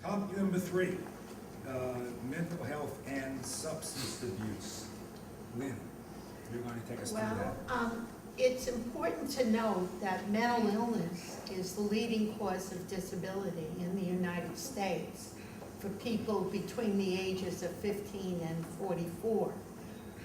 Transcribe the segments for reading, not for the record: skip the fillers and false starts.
Topic number 3, mental health and substance abuse. Lynn, you're going to take us through that. It's important to note that mental illness is the leading cause of disability in the United States for people between the ages of 15 and 44.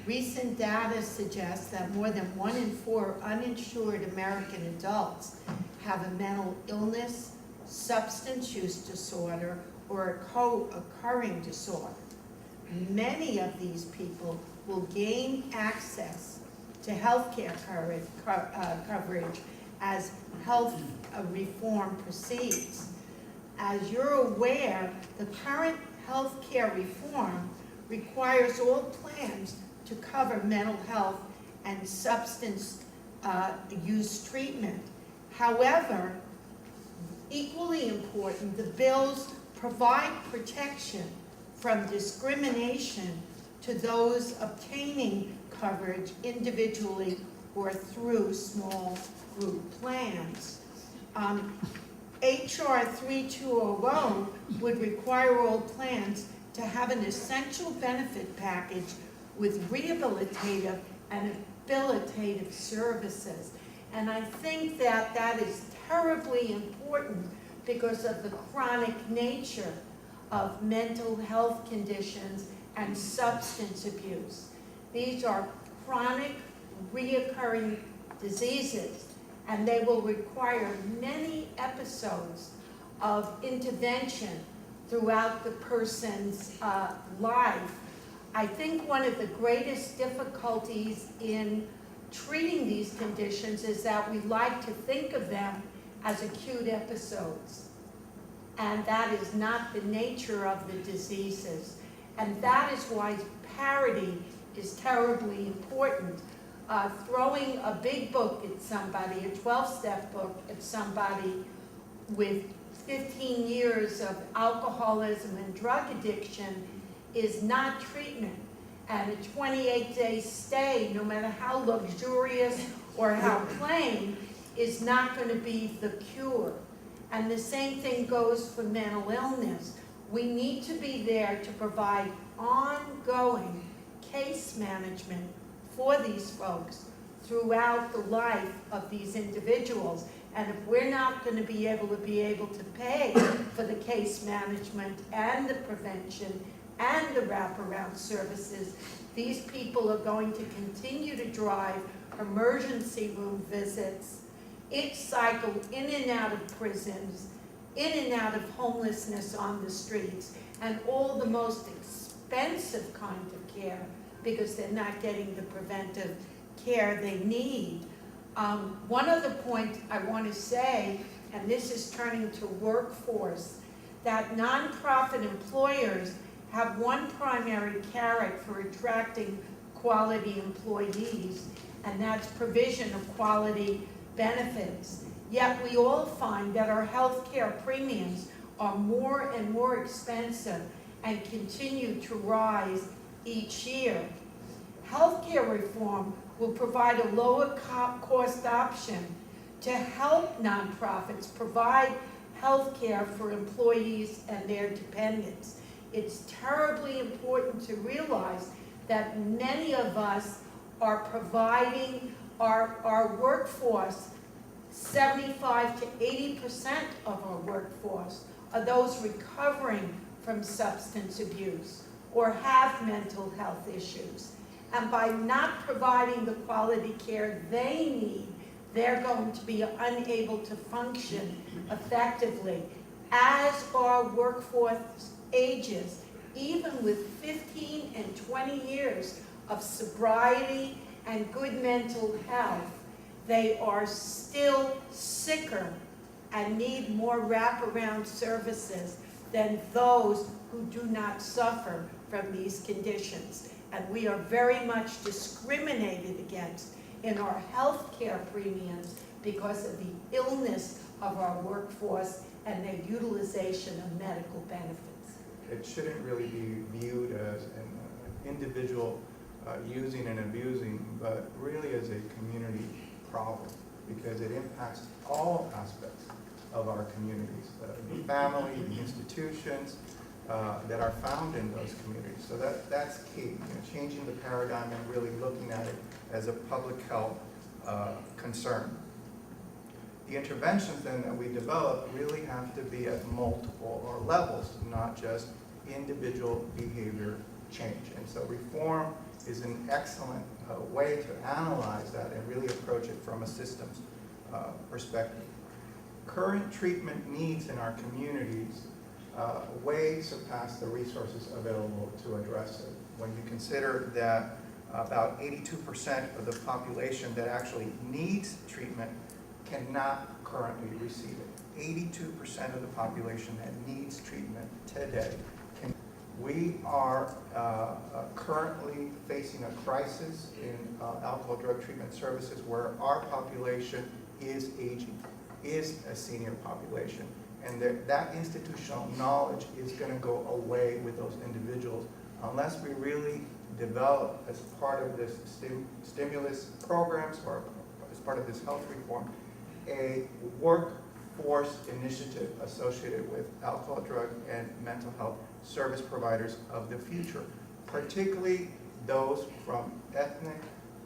Recent data suggests that more than 1 in 4 uninsured American adults have a mental illness, substance use disorder, or a co-occurring disorder. Many of these people will gain access to health care coverage as health reform proceeds. As you're aware, the current health care reform requires all plans to cover mental health and substance use treatment. However, equally important, the bills provide protection from discrimination to those obtaining coverage individually or through small group plans. HR 3200 would require all plans to have an essential benefit package with rehabilitative and habilitative services. And I think that that is terribly important because of the chronic nature of mental health conditions and substance abuse. These are chronic, reoccurring diseases, and they will require many episodes of intervention throughout the person's life. I think one of the greatest difficulties in treating these conditions is that we like to think of them as acute episodes. And that is not the nature of the diseases. And that is why parity is terribly important. Throwing a big book at somebody, a 12-step book at somebody with 15 years of alcoholism and drug addiction is not treatment. And a 28-day stay, no matter how luxurious or how plain, is not going to be the cure. And the same thing goes for mental illness. We need to be there to provide ongoing case management for these folks throughout the life of these individuals. And if we're not going to be able to pay for the case management and the prevention and the wraparound services, these people are going to continue to drive emergency room visits, cycle in and out of prisons, in and out of homelessness on the streets, and all the most expensive kind of care because they're not getting the preventive care they need. One other point I want to say, and this is turning to workforce, that nonprofit employers have one primary carrot for attracting quality employees, and that's provision of quality benefits. Yet we all find that our health care premiums are more and more expensive and continue to rise each year. Healthcare reform will provide a lower cost option to help nonprofits provide health care for employees and their dependents. It's terribly important to realize that many of us are providing our workforce, 75 to 80% of our workforce are those recovering from substance abuse or have mental health issues. And by not providing the quality care they need, they're going to be unable to function effectively. As our workforce ages, even with 15 and 20 years of sobriety and good mental health, they are still sicker and need more wraparound services than those who do not suffer from these conditions. And we are very much discriminated against in our health care premiums because of the illness of our workforce and their utilization of medical benefits. It shouldn't really be viewed as an individual using and abusing, but really as a community problem because it impacts all aspects of our communities, the family, the institutions that are found in those communities. So that's key, changing the paradigm and really looking at it as a public health concern. The interventions then that we develop really have to be at multiple or levels, not just individual behavior change. And so reform is an excellent way to analyze that and really approach it from a systems perspective. Current treatment needs in our communities way surpass the resources available to address it. When you consider that about 82% of the population that actually needs treatment cannot currently receive it. 82% of the population that needs treatment today can. We are currently facing a crisis in alcohol drug treatment services where our population is aging, is a senior population. And that institutional knowledge is going to go away with those individuals unless we really develop, as part of this stimulus programs or as part of this health reform, a workforce initiative associated with alcohol, drug, and mental health service providers of the future, particularly those from ethnic,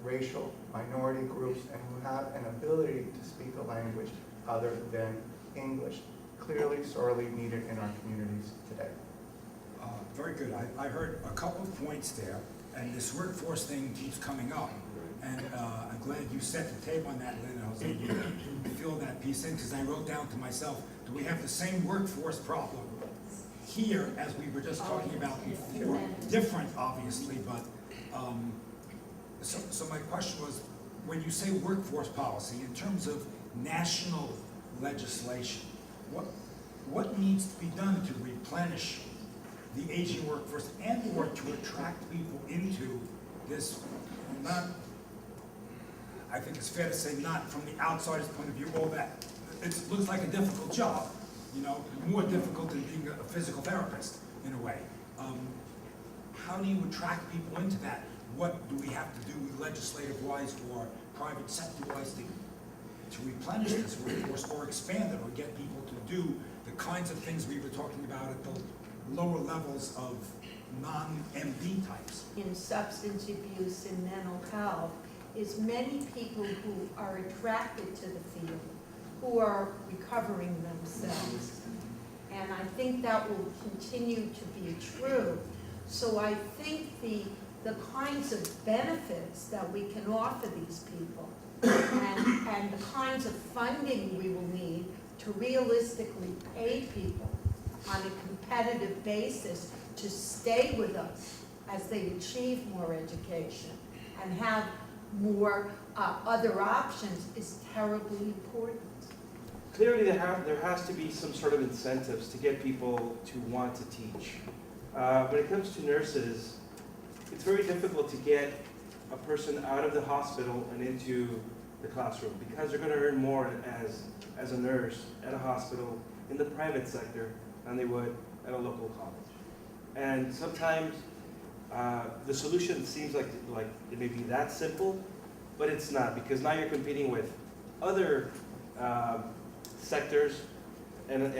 racial, minority groups, and who have an ability to speak a language other than English. Clearly sorely needed in our communities today. Very good. I heard a couple of points there, and this workforce thing keeps coming up. And I'm glad you set the tape on that, Lynn, Jose. You fill that piece in, because I wrote down to myself, do we have the same workforce problem here as we were just talking about before? Different, obviously, but so my question was, when you say workforce policy, in terms of national legislation, what needs to be done to replenish the aging workforce and or to attract people into this, not, I think it's fair to say, not from the outsider's point of view, all that. It looks like a difficult job, more difficult than being a physical therapist in a way. How do you attract people into that? What do we have to do legislative-wise or private sector-wise to replenish this workforce or expand it or get people to do the kinds of things we were talking about at the lower levels of non-MD types? In substance abuse and mental health is many people who are attracted to the field, who are recovering themselves. And I think that will continue to be true. So I think the kinds of benefits that we can offer these people and the kinds of funding we will need to realistically pay people on a competitive basis to stay with us as they achieve more education and have more other options is terribly important. Clearly there has to be some sort of incentives to get people to want to teach. When it comes to nurses, it's very difficult to get a person out of the hospital and into the classroom because they're going to earn more as a nurse at a hospital in the private sector than they would at a local college. And sometimes the solution seems like it may be that simple, but it's not, because now you're competing with other sectors, and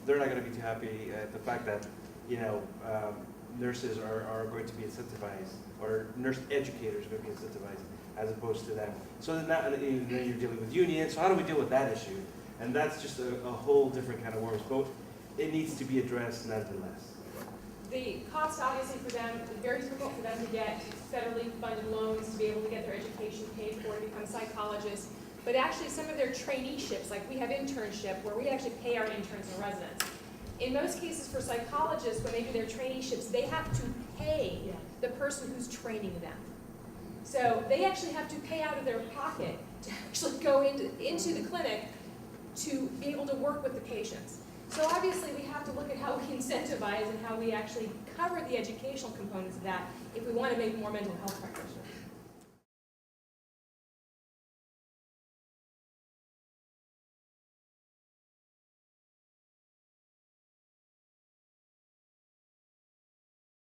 they're not going to be too happy at the fact that nurses are going to be incentivized, or nurse educators are going to be incentivized as opposed to them. So then you're dealing with unions. So how do we deal with that issue? And that's just a whole different kind of worms. But it needs to be addressed nonetheless. The cost, obviously, for them, it's very difficult for them to get federally funded loans to be able to get their education paid for to become psychologists. But actually, some of their traineeships, like we have internship, where we actually pay our interns and residents. In most cases, for psychologists, when they do their traineeships, they have to pay the person who's training them. So they actually have to pay out of their pocket to actually go into the clinic to be able to work with the patients. So obviously we have to look at how we incentivize and how we actually cover the educational components of that if we want to make more mental health practitioners.